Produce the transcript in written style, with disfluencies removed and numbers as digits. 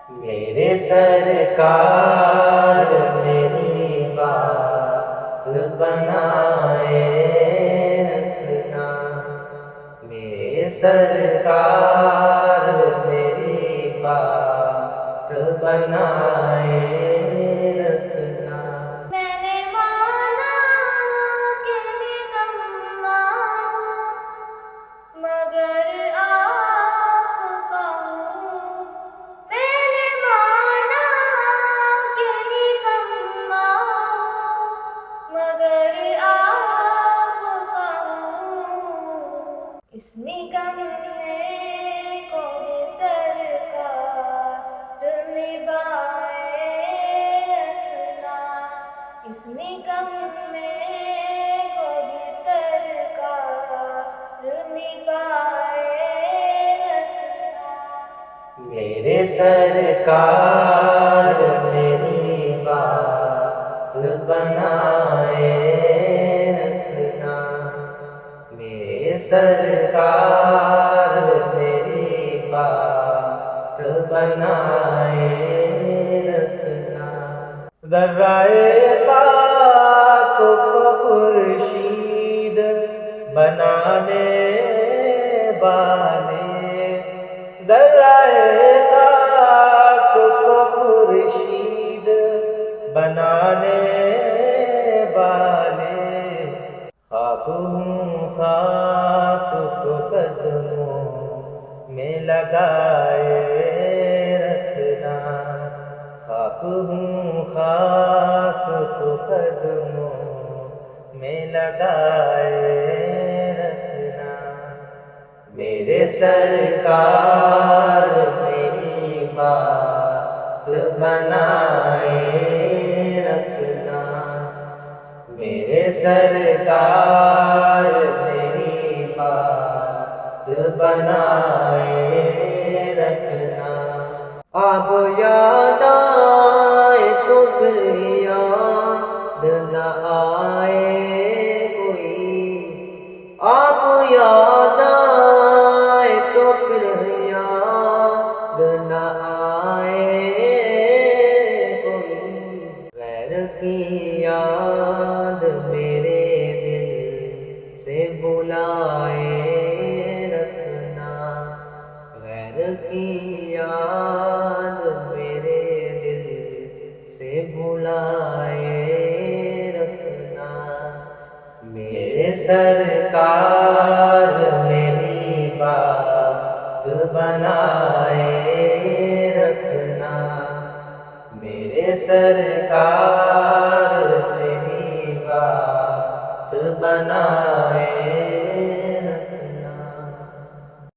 میرے سرکار میری بات بنائے رکھنا، میرے سرکار میری بات بنائے رکھنا۔ میں نے مانا کہ نکما ہوں، مگر آپ کا ہوں۔ میں نے مانا کہ نکما ہوں، مگر آپ کا ہوں۔ اس نکمے کو بھی سرکار نبھائے رکھنا، اس نکمے کو بھی سرکار نبھائے رکھنا۔ میرے سرکار میری بات بنائے رکھنا، میرے سرکار میری بات بنائے رکھنا۔ ذرائے خاک کو خورشید بنانے والے، ذرائے خاک کو خورشید بنانے والے، خاک ہوں خاک کو قدموں میں لگائے رکھنا، خاک ہوں خاک کو قدموں میں لگائے رکھنا۔ میرے سرکار میری بات بنائے رکھنا، میرے سرکار میری بات بنائے رکھنا۔ اب یاد آئے تو پھر یاد نہ آئے کوئی، اب یاد آئے تو پھر یاد نہ آئے کوئی، غیر کی یاد میرے دل سے بلائے رکھنا، غیر کی یاد میرے دل سے بلائے رکھنا۔ میرے سرکار میری بات بنائے رکھنا، میرے سرکار میری بات بنائے